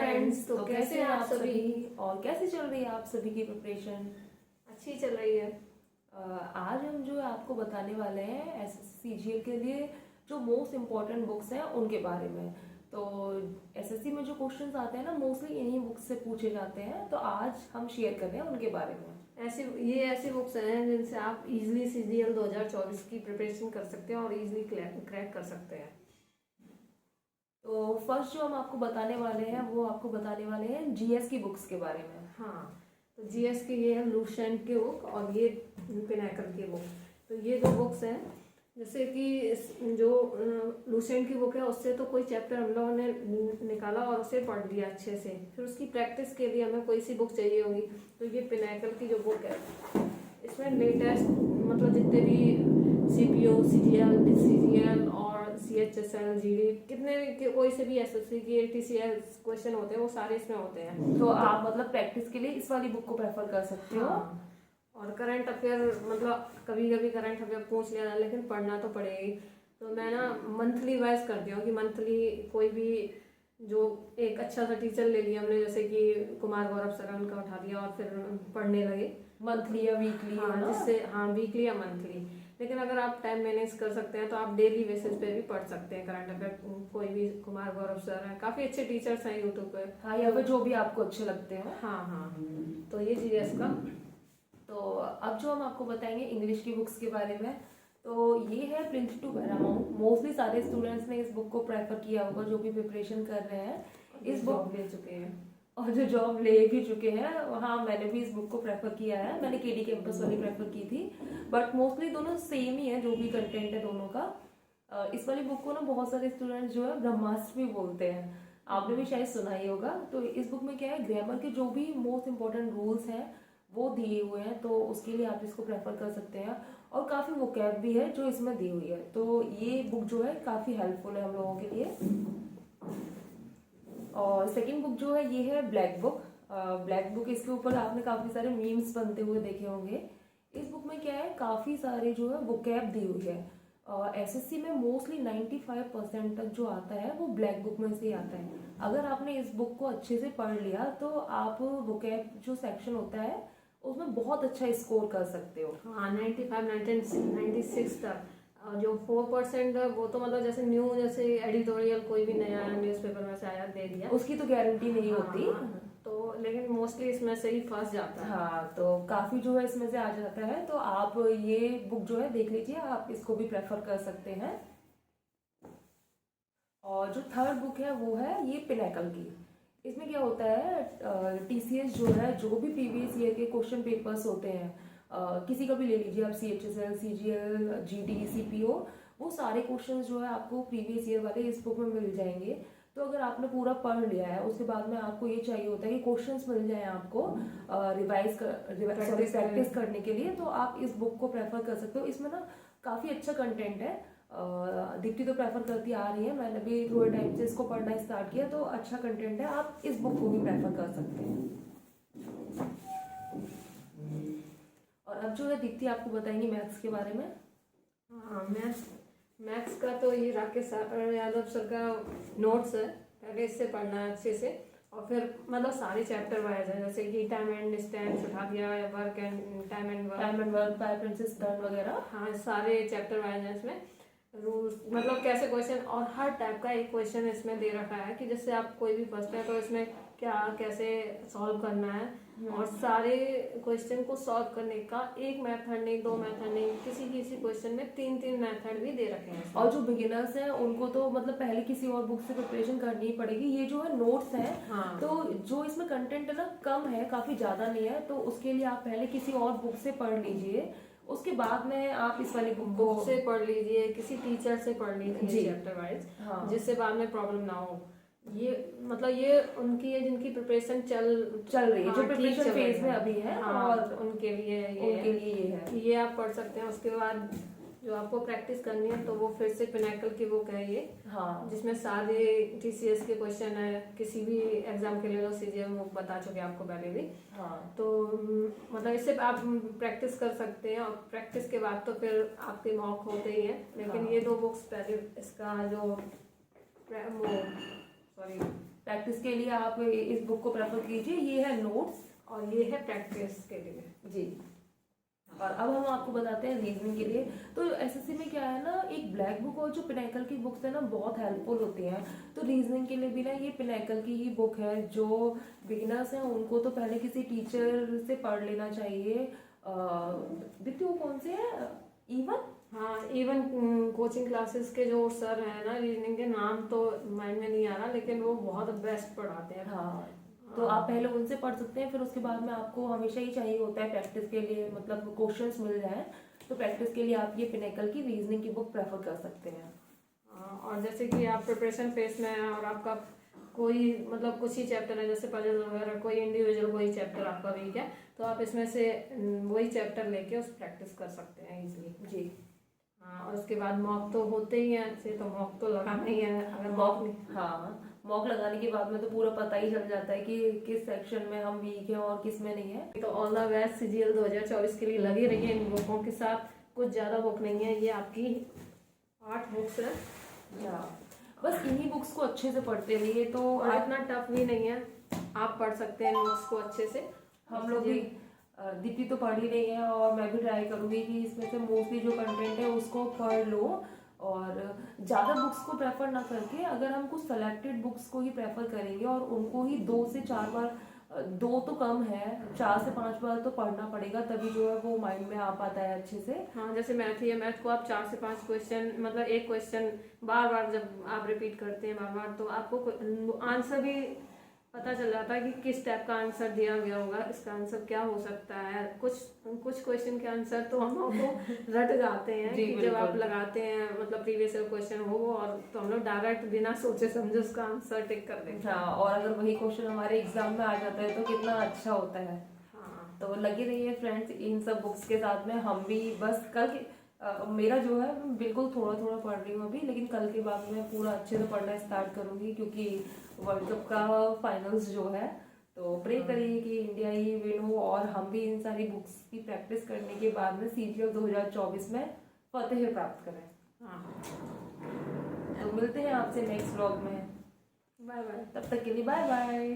Friends, तो कैसे हैं आप सभी और कैसे चल रही है आप सभी की प्रिपरेशन? अच्छी चल रही है। आज हम जो है आपको बताने वाले हैं एसएससी के लिए जो मोस्ट इम्पॉर्टेंट बुक्स हैं उनके बारे में। तो एसएससी में जो क्वेश्चंस आते हैं ना मोस्टली इन्हीं बुक्स से पूछे जाते हैं, तो आज हम शेयर कर रहे हैं उनके बारे में। ऐसी बुक्स हैं जिनसे आप इजीली सीजीएल 2024 की प्रिपरेशन कर सकते हैं और इजीली क्रैक कर सकते हैं। तो फर्स्ट जो हम आपको बताने वाले हैं वो आपको बताने वाले हैं जीएस की बुक्स के बारे में। हाँ, तो जीएस की ये है लूसेंट की बुक और ये पिनाकल की बुक। तो ये जो बुक्स हैं, जैसे कि जो लूसेंट की बुक है उससे तो कोई चैप्टर हम लोगों ने निकाला और उसे पढ़ लिया अच्छे से, फिर उसकी प्रैक्टिस के लिए हमें कोई सी बुक चाहिए होगी। तो ये पिनाकल की जो बुक है इसमें लेटेस्ट मतलब जितने भी सीपीओ, सीजीएल, सीजीएल और सीएचएसएल, जीडी कितने भी कोई से भी एसएससी की टीसीएल क्वेश्चन होते हैं वो सारे इसमें होते हैं। तो आप मतलब प्रैक्टिस के लिए इस वाली बुक को प्रेफर कर सकते हो। हाँ, और करंट अफेयर मतलब कभी कभी करंट अफेयर पूछ लिया जाए लेकिन पढ़ना तो पड़ेगा ही। तो मैं ना मंथली वाइज करती हूँ कि मंथली कोई भी जो एक अच्छा सा टीचर ले लिया हमने, जैसे कि कुमार गौरव सर, उनका उठा दिया और फिर पढ़ने लगे मंथली या वीकली? हाँ, जिससे हाँ वीकली या मंथली। लेकिन अगर आप टाइम मैनेज कर सकते हैं तो आप डेली बेसिस पे भी पढ़ सकते हैं करंट अफेयर। कोई भी कुमार गौरव सर हैं, काफ़ी अच्छे टीचर्स हैं यूट्यूब पे। हाँ, या फिर जो भी आपको अच्छे लगते हो। हाँ हाँ, तो ये जीएस का। तो अब जो हम आपको बताएंगे इंग्लिश की बुक्स के बारे में, तो ये है प्रिंस टू पैरामाउंट। मोस्टली सारे स्टूडेंट्स ने इस बुक को प्रेफर किया होगा जो भी प्रिपरेशन कर रहे हैं। इस बुक ले चुके हैं और जो जॉब ले भी चुके हैं। हाँ, मैंने भी इस बुक को प्रेफर किया है, मैंने केडी कैंपस वाली प्रेफर की थी, बट मोस्टली दोनों सेम ही है जो भी कंटेंट है दोनों का। इस वाली बुक को ना बहुत सारे स्टूडेंट्स जो है ब्रह्मास्त्र भी बोलते हैं, आपने भी शायद सुना ही होगा। तो इस बुक में क्या है, ग्रामर के जो भी मोस्ट इंपॉर्टेंट रूल्स हैं वो दिए हुए हैं, तो उसके लिए आप इसको प्रेफर कर सकते हैं। और काफ़ी वोकैब भी है जो इसमें दी हुई है, तो ये बुक जो है काफ़ी हेल्पफुल है हम लोगों के लिए। और सेकंड बुक जो है ये है ब्लैक बुक। ब्लैक बुक, इसके ऊपर आपने काफ़ी सारे मीम्स बनते हुए देखे होंगे। इस बुक में क्या है, काफ़ी सारे जो है वोकैब दी हुई है। एसएससी में मोस्टली 95% तक जो आता है वो ब्लैक बुक में से ही आता है। अगर आपने इस बुक को अच्छे से पढ़ लिया तो आप वोकैब जो सेक्शन होता है उसमें बहुत अच्छा स्कोर कर सकते हो। हाँ, 95, 96 तक। और जो 4% है वो तो मतलब जैसे न्यू, जैसे एडिटोरियल कोई भी नया न्यूज़पेपर में से आया दे दिया, उसकी तो गारंटी नहीं हाँ, होती। तो लेकिन मोस्टली इसमें से ही फंस जाता है। हाँ, तो काफ़ी जो है इसमें से आ जाता है, तो आप ये बुक जो है देख लीजिए, आप इसको भी प्रेफर कर सकते हैं। और जो थर्ड बुक है वो है ये पिनाकल की। इसमें क्या होता है, टीसीएस जो है जो भी प्रीवियस ईयर के क्वेश्चन पेपर्स होते हैं, किसी का भी ले लीजिए आप, सीएचएसएल, सीजीएल, जीडी, सीपीओ, वो सारे क्वेश्चंस जो है आपको प्रीवियस ईयर वाले इस बुक में मिल जाएंगे। तो अगर आपने पूरा पढ़ लिया है उसके बाद में आपको ये चाहिए होता है कि क्वेश्चंस मिल जाए आपको प्रैक्टिस करने के लिए, तो आप इस बुक को प्रेफर कर सकते हो। इसमें ना काफ़ी अच्छा कंटेंट है। दीप्ति तो प्रेफर करती आ रही है, मैंने भी थोड़े टाइम से इसको पढ़ना स्टार्ट किया, तो अच्छा कंटेंट है, आप इस बुक को भी प्रेफर कर सकते हैं। और अब जो है दीप्ति आपको बताएंगी मैथ्स के बारे में। हाँ, मैथ्स का तो ये राकेश यादव सर का नोट्स है, पहले इससे पढ़ना है अच्छे से। और फिर मतलब सारे चैप्टर वाइज है, जैसे कि टाइम एंड डिस्टेंस उठा दिया, work and time and work, by princess turn वगैरह। हाँ, सारे चैप्टर वाइज है इसमें। रूल्स मतलब कैसे क्वेश्चन, और हर टाइप का एक क्वेश्चन इसमें दे रखा है कि जिससे आप कोई भी फंसते हैं तो इसमें क्या कैसे सॉल्व करना है। और सारे क्वेश्चन को सॉल्व करने का एक मेथड नहीं, दो मेथड नहीं, किसी क्वेश्चन में 3 मेथड भी दे रखे हैं। और जो बिगिनर्स हैं उनको तो मतलब पहले किसी और बुक से प्रिपरेशन करनी ही पड़ेगी। ये जो है नोट्स हैं, हाँ, तो जो इसमें कंटेंट है ना कम है, काफ़ी ज़्यादा नहीं है, तो उसके लिए आप पहले किसी और बुक से पढ़ लीजिए, उसके बाद में आप इस वाली बुक से पढ़ लीजिए, किसी टीचर से पढ़ लीजिए चैप्टर वाइज, हाँ, जिससे बाद में प्रॉब्लम ना हो। ये मतलब ये उनकी है जिनकी प्रिपरेशन चल रही है, जो प्रिपरेशन फेज में अभी है, हाँ, और उनके लिए ये है, ये आप पढ़ सकते हैं। उसके बाद जो आपको प्रैक्टिस करनी है तो वो फिर से पिनाकल की बुक है ये, हाँ, जिसमें सारे टीसीएस के क्वेश्चन है, किसी भी एग्जाम के ले लो, सीजीएल बुक बता चुके आपको पहले भी। हाँ, तो मतलब इससे आप प्रैक्टिस कर सकते हैं, और प्रैक्टिस के बाद तो फिर आपके मॉक होते ही हैं। लेकिन हाँ, ये दो बुक्स पहले इसका जो प्रैक्टिस के लिए आप इस बुक को प्रेफर कीजिए। ये है नोट्स और ये है प्रैक्टिस के लिए जी। और अब हम आपको बताते हैं रीजनिंग के लिए। तो एसएससी में क्या है ना, एक ब्लैक बुक और जो पिनाकल की बुक्स है ना बहुत हेल्पफुल होती हैं। तो रीजनिंग के लिए भी ना ये पिनाकल की ही बुक है। जो बिगिनर्स हैं उनको तो पहले किसी टीचर से पढ़ लेना चाहिए। दीप्ति वो कौन से है, इवन? हाँ, इवन कोचिंग क्लासेस के जो सर हैं ना, रीजनिंग के नाम तो माइंड में नहीं आ रहा, लेकिन वो बहुत बेस्ट पढ़ाते हैं। हाँ, तो आप पहले उनसे पढ़ सकते हैं। फिर उसके बाद में आपको हमेशा ही चाहिए होता है प्रैक्टिस के लिए, मतलब क्वेश्चंस मिल जाए तो प्रैक्टिस के लिए आप ये पिनाकल की रीजनिंग की बुक प्रेफर कर सकते हैं। और जैसे कि आप प्रिपरेशन फेस में हैं और आपका कोई मतलब कुछ ही चैप्टर है, जैसे पजल वगैरह, कोई इंडिविजुअल कोई चैप्टर आपका वीक है, तो आप इसमें से वही चैप्टर लेके उस प्रैक्टिस कर सकते हैं इजीली जी। हाँ, और उसके बाद मॉक तो होते ही हैं अच्छे, तो मॉक तो लगाना ही है। अगर मॉक नहीं, हाँ, मॉक लगाने के बाद में तो पूरा पता ही चल जाता है कि किस सेक्शन में हम वीक हैं और किस में नहीं है। तो ऑल द बेस्ट सीजीएल 2024 के लिए लगी रहिए इन बुकों के साथ। कुछ ज़्यादा बुक नहीं है, ये आपकी 8 बुक्स है। हाँ, बस इन्हीं बुक्स को अच्छे से पढ़ते रहिए तो और इतना टफ भी नहीं है, आप पढ़ सकते हैं इन बुक्स को अच्छे से। हम लोग भी दीप्ति तो पढ़ ही रही है और मैं भी ट्राई करूंगी कि इसमें से मोस्टली जो कंटेंट है उसको पढ़ लो। और ज़्यादा बुक्स को प्रेफर ना करके अगर हम कुछ सेलेक्टेड बुक्स को ही प्रेफर करेंगे और उनको ही 2 से 4 बार, 2 तो कम है, 4 से 5 बार तो पढ़ना पड़ेगा, तभी जो है वो माइंड में आ पाता है अच्छे से। हाँ, जैसे मैथ ही है, मैथ को आप 4 से 5 क्वेश्चन, मतलब एक क्वेश्चन बार बार जब आप रिपीट करते हैं बार बार, तो आपको आंसर भी पता चल जाता है कि किस टाइप का आंसर दिया गया होगा, इसका आंसर क्या हो सकता है। कुछ क्वेश्चन के आंसर तो हम लोग को रट जाते हैं जी, कि जब आप लगाते हैं, मतलब प्रीवियस क्वेश्चन हो और तो हम लोग डायरेक्ट बिना सोचे समझे उसका आंसर टिक कर देते हैं। हाँ, और अगर वही क्वेश्चन हमारे एग्जाम में आ जाता है तो कितना अच्छा होता है। हाँ, तो लगे रहिए फ्रेंड्स इन सब बुक्स के साथ में। हम भी बस कल के मेरा जो है बिल्कुल थोड़ा थोड़ा पढ़ रही हूँ अभी, लेकिन कल के बाद मैं पूरा अच्छे से पढ़ना स्टार्ट करूँगी क्योंकि वर्ल्ड कप का फाइनल्स जो है। तो प्रे करिए कि इंडिया ही विन हो और हम भी इन सारी बुक्स की प्रैक्टिस करने के बाद में सीजीएल 2024 में फतेह प्राप्त करें। हाँ, तो मिलते हैं आपसे नेक्स्ट व्लॉग में। Bye bye. तब तक के लिए बाय बाय।